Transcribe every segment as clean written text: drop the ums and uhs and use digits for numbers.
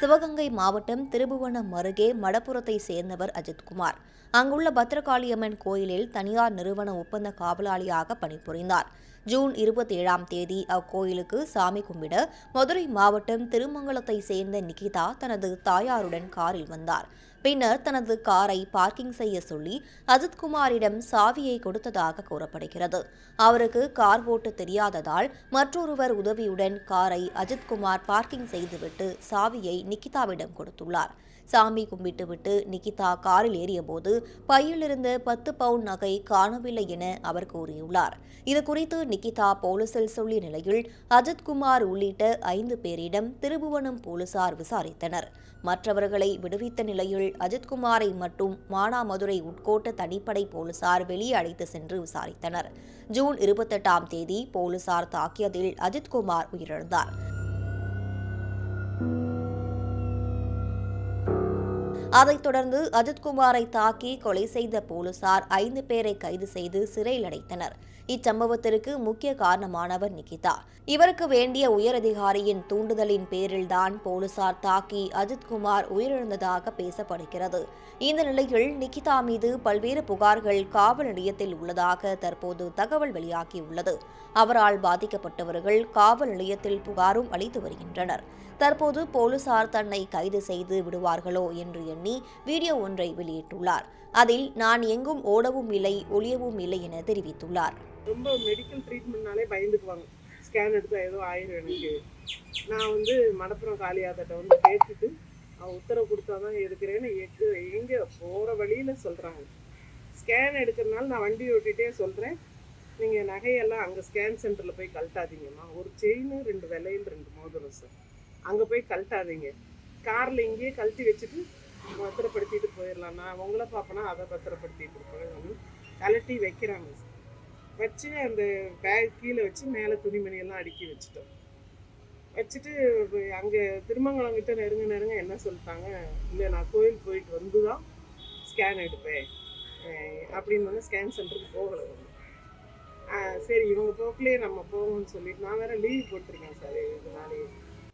சிவகங்கை மாவட்டம் திருபுவனம் அருகே மடப்புரத்தை சேர்ந்தவர் அஜித்குமார். அங்குள்ள பத்ரகாளியம்மன் கோயிலில் தனியார் நிறுவன ஒப்பந்த காவலாளியாக பணிபுரிந்தார். ஜூன் 27ஆம் தேதி அக்கோயிலுக்கு சாமி கும்பிட மதுரை மாவட்டம் திருமங்கலத்தை சேர்ந்த நிகிதா தனது தாயாருடன் காரில் வந்தார். பின்னர் தனது காரை பார்க்கிங் செய்ய சொல்லி அஜித்குமாரிடம் சாவியை கொடுத்ததாக கூறப்படுகிறது. அவருக்கு கார் ஓட்ட தெரியாததால் மற்றொருவர் உதவியுடன் காரை அஜித்குமார் பார்க்கிங் செய்துவிட்டு சாவியை நிகிதாவிடம் கொடுத்துள்ளார். சாமி கும்பிட்டுவிட்டு நிகிதா காரில் ஏறியபோது பையிலிருந்த 10 பவுன் நகை காணவில்லை என அவர் கூறியுள்ளார். இதுகுறித்து நிகிதா போலீசில் சொல்லிய நிலையில் அஜித்குமார் உள்ளிட்ட 5 பேரிடம் திருபுவனம் போலீசார் விசாரித்தனர். மற்றவர்களை விடுவித்த நிலையில் அஜித்குமாரை மட்டும் மானாமதுரை உட்கோட்ட தனிப்படை போலீசார் வெளியே அழைத்து சென்று விசாரித்தனர். ஜூன் 28ஆம் தேதி போலீசார் தாக்கியதில் அஜித்குமார் உயிரிழந்தார். அதைத் தொடர்ந்து அஜித்குமாரை தாக்கி கொலை செய்த போலீசார் 5 பேரை கைது செய்து சிறையில் அடைத்தனர். இச்சம்பவத்திற்கு முக்கிய காரணமானவர் நிகிதா. இவருக்கு வேண்டிய உயரதிகாரியின் தூண்டுதலின் பேரில்தான் போலீசார் தாக்கி அஜித்குமார் உயிரிழந்ததாக பேசப்படுகிறது. இந்த நிலையில் நிகிதா மீது பல்வேறு புகார்கள் காவல் நிலையத்தில் உள்ளதாக தற்போது தகவல் வெளியாகியுள்ளது. அவரால் பாதிக்கப்பட்டவர்கள் காவல் நிலையத்தில் புகாரும் அளித்து வருகின்றனர். தற்போது போலீசார் தன்னை கைது செய்து விடுவார்களோ என்று எண்ணி வீடியோ ஒன்றை வெளியிட்டுள்ளார். அதில் நான் எங்கும் ஓடவும் இல்லை ஒளியவும் இல்லை என தெரிவித்துள்ளார். ரொம்ப மெடிக்கல் ட்ரீட்மெண்ட்னாலே பயந்துக்குவாங்க. ஸ்கேன் எடுத்தா ஏதோ ஆயிரும் எனக்கு. நான் மடப்புறம் காளியாத்தட்ட கேட்டுட்டு அவன் உத்தரவு கொடுத்தாதான் எடுக்கிறேன்னு எங்கே போகிற வழியில் சொல்கிறாங்க. ஸ்கேன் எடுக்கிறதுனால நான் வண்டி ஓட்டிகிட்டே சொல்கிறேன், நீங்கள் நகையெல்லாம் அங்கே ஸ்கேன் சென்டரில் போய் கழட்டாதீங்கம்மா. ஒரு செயின் 2 விலையில் 2 மோதிரம் சார், அங்கே போய் கழட்டாதீங்க. காரில் இங்கேயே கழட்டி வச்சுட்டு பத்திரப்படுத்திட்டு போயிடலாம். நான் உங்களை பார்ப்பேன்னா அதை பத்திரப்படுத்திட்டு போயிடலாம்னு கழட்டி வைக்கிறாங்க சார். வச்சு அந்த பேக் கீழே வச்சு மேலே துணிமணியெல்லாம் அடுக்கி வச்சுட்டோம். வச்சுட்டு அங்கே திருமங்கலம் கிட்ட நெருங்க என்ன சொல்லிட்டாங்க, இல்லை நான் கோயில் போயிட்டு வந்து தான் ஸ்கேன் எடுப்பேன் அப்படின்னு ஸ்கேன் சென்டருக்கு போகலை. சரி இவங்க போக்கிலே நம்ம போவோம்னு சொல்லிட்டு நான் வேற லீவ் போட்டிருக்கேன் சார். இதனாலே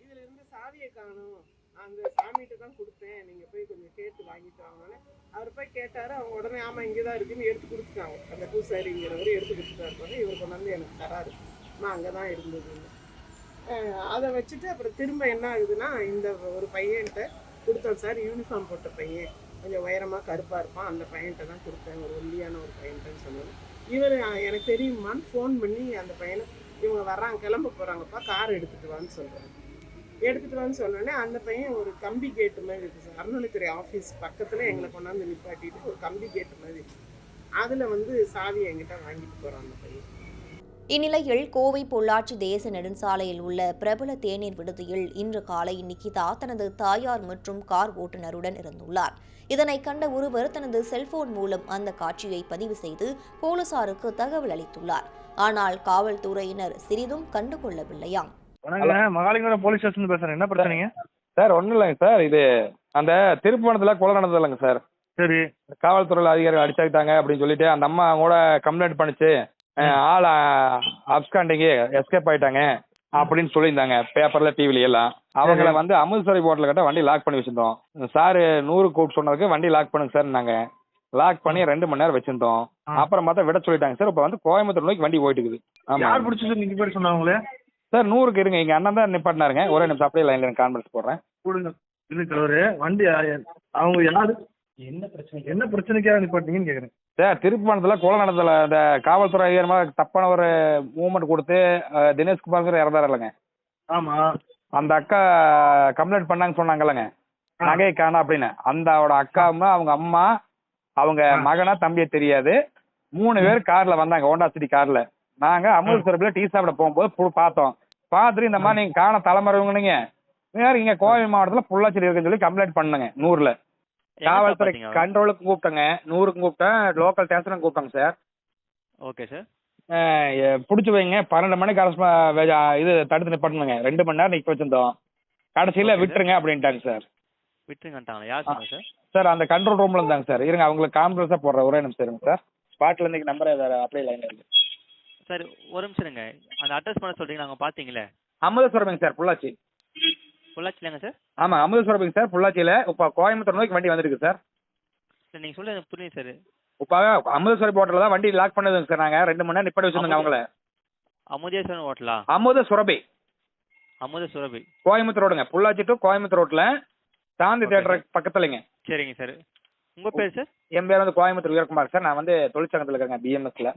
இதில் இருந்து சாவியை காணும், அந்த சாமிகிட்ட தான் கொடுத்தேன், நீங்கள் போய் கொஞ்சம் கேட்டு வாங்கிட்டு வாங்கினோன்னே அவர் போய் கேட்டார். அவங்க உடனே ஆமாம் இங்கே தான் இருக்குன்னு எடுத்து கொடுத்துட்டாங்க. அந்த பூசாரிங்கிறவர் எடுத்து கொடுத்துட்டாரு. இவர் கொண்டாந்து எனக்கு தராரு, நான் அங்கே தான் இருந்ததுன்னு. அதை வச்சுட்டு அப்புறம் திரும்ப என்ன ஆகுதுன்னா, இந்த ஒரு பையன்கிட்ட கொடுத்தோம் சார், யூனிஃபார்ம் போட்ட பையன், கொஞ்சம் உயரமாக கருப்பாக இருப்பான், அந்த பையன்கிட்ட தான் கொடுத்தேன், ஒரு ஒல்லியான ஒரு பையன்கிட்டன்னு சொன்னாங்க. இவர் எனக்கு தெரியுமான்னு ஃபோன் பண்ணி அந்த பையனை, இவங்க வர்றாங்க கிளம்ப போகிறாங்கப்பா, கார் எடுத்துகிட்டு வான்னு சொல்கிறாங்க. எடுத்துகிட்டு வான்னு சொன்னோடனே அந்த பையன் ஒரு கம்பி கேட்டு மாதிரி இருக்குது சார், அறநிலைத்துறை ஆஃபீஸ் பக்கத்தில் எங்களை கொண்டாந்து நிப்பாட்டிட்டு ஒரு கம்பி கேட்டு மாதிரி அதில் சாவி என்கிட்ட வாங்கிட்டு போகிறான் அந்த பையன். இந்நிலையில் கோவை பொள்ளாச்சி தேச நெடுஞ்சாலையில் உள்ள பிரபல தேநீர் விடுதியில் இன்று காலை நிகிதா தனது தாயார் மற்றும் கார் ஓட்டுநருடன் இருந்துள்ளார். இதனை கண்ட ஒருவர் தனது செல்போன் மூலம் அந்த காட்சியை பதிவு செய்து போலீசாருக்கு தகவல் அளித்துள்ளார். ஆனால் காவல்துறையினர் சிறிதும் கண்டுகொள்ளவில்லையாம். மகாலிங்கபுரம் போலீஸ் ஸ்டேஷன் பேசுறேன். என்ன பிரச்சனைங்க சார்? ஒன்றும் இல்லைங்க சார், இது அந்த திருப்பணத்தில் கொலை நடந்தது இல்லைங்க சார். சரி, காவல்துறையில் அதிகாரிகள் அடிச்சாக்கிட்டாங்க அப்படின்னு சொல்லிட்டு அந்த அம்மா கூட கம்ப்ளைண்ட் பண்ணிச்சு, ஆள் அப்ஸ்காண்டிங்கு எஸ்கேப் ஆயிட்டாங்க அப்படின்னு சொல்லியிருந்தாங்க பேப்பர்ல டிவில எல்லாம். அவங்கள அமிர்தசரி போர்ட்டில் கிட்ட வண்டி லாக் பண்ணி வச்சிருந்தோம். சார் 100 கூப்பிட்டு சொன்னதுக்கு வண்டி லாக் பண்ணுங்க சார், நாங்க லாக் பண்ணி 2 மணி நேரம் வச்சிருந்தோம். அப்புறம் பார்த்தா விட சொல்லிட்டாங்க சார். இப்போ கோயம்புத்தூர் நோக்கி வண்டி போயிட்டு இருக்குது. யார் பிடிச்சது நீங்க பேர் சொன்னாங்களே சார்? 100க்கு இருங்க, எங்க அண்ணன் தான் நிப்பாட்டினாருங்க. ஒரே நிமிஷம் அப்படியே லைன்ல கான்ஃபரன்ஸ் போடுறேன். கொடுங்க வண்டி. அவங்க யாரு என்ன பிரச்சனைக்காக நிப்பாட்டிங்கன்னு கேக்குறேன் சார். திருப்பணத்தில் கொலை நடந்ததுல இந்த காவல்துறை அதிகாரமாக தப்பான ஒரு மூவ்மெண்ட் கொடுத்து தினேஷ்குமார் இறந்தாரு இல்லைங்க? ஆமா, அந்த அக்கா கம்ப்ளைண்ட் பண்ணாங்க சொன்னாங்கல்லங்க, நகையை காணா அப்படின்னு. அந்த அக்காவும் அவங்க அம்மா அவங்க மகனா தம்பியை தெரியாது, 3 பேர் கார்ல வந்தாங்க, ஹோண்டா சிட்டி கார்ல. நாங்க அமிர்தசரத்துல டீ சாப்பிட போகும்போது பார்த்தோம். பார்த்துட்டு இந்த மாதிரி நீங்க காண தலைமறைவங்க இங்க கோவை மாவட்டத்துல பொள்ளாச்சி இருக்குன்னு சொல்லி கம்ப்ளைண்ட் பண்ணுங்க. 100ல காவல்துறை கண்ட்ரோலுக்கு கூப்பிட்டங்க, 100க்கு கூப்பிட்டேன், லோக்கல் ஸ்டேஷனுக்கு கூப்பிட்டாங்க சார். Okay sir. பிடிச்சி வைங்க, 12 மணிக்கு இது தடுத்து நிப்பாட்டணுங்க. 2 மணி நேரம் நிக்க வச்சிருந்தோம். கடைசியில விட்டுருங்க அப்படின்ட்டாங்க சார். விட்டுருங்கட்டாங்களா? யார் சொன்னா சார்? சார் அந்த கண்ட்ரோல் ரூம்ல இருந்தாங்க சார். இருங்க அவங்களுக்கு கான்ஃபரன்ஸா போடுறேன், ஒரே நிமிஷம் இருங்க சார். ஸ்பாட்ல இருந்து நம்பர் அப்படியே லைன்ல இருக்கு சார். ஒரு நிமிஷம் இருங்க, அந்த அட்ரஸ் பண்ண சொல்றீங்க, நாங்க பாத்தீங்களே. அமிர்தசரம்ங்க சார், பொள்ளாச்சி. பொள்ளாச்சிலாங்க சார்? ஆமா அமுத சுரபிங்க சார், பொள்ளாச்சியில இப்போ கோயம்புத்தூர் நோக்கி வண்டி வந்துருக்கு சார். சார் நீங்கள் சொல்ல எனக்கு புரியுது சார். இப்போ அமுத சுரபி ஹோட்டலில் தான் வண்டி லாக் பண்ணதுங்க சார். நாங்கள் 2 மணி நேரம் நிப்பாட்டி வச்சிருந்தோங்க அவங்கள. அமுதேஸ்வரன் ஹோட்டலா? அமுத சுரபி அமுத சுரபி. கோயம்புத்தூர் ரோடுங்க, பொள்ளாச்சி டு கோயம்புத்தூர் ரோட்டில் சாந்தி தேட்டர் பக்கத்துலங்க. சரிங்க சார். உங்கள் பேர் சார்? என் பேர் வந்து கோயம்புத்தூர் வீரகுமார் சார். நான் வந்து தொழிற்சங்கத்தில் இருக்கேங்க, பிஎம்எஸ்ல.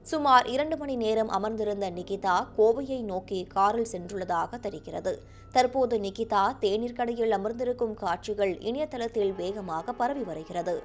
சுமார் 2 மணி நேரம் அமர்ந்திருந்த நிகிதா கோவையை நோக்கி காரில் சென்றுள்ளதாக தெரிகிறது. தற்போது நிகிதா தேநீர் கடையில் அமர்ந்திருக்கும் காட்சிகள் இணையதளத்தில் வேகமாக பரவி வருகிறது.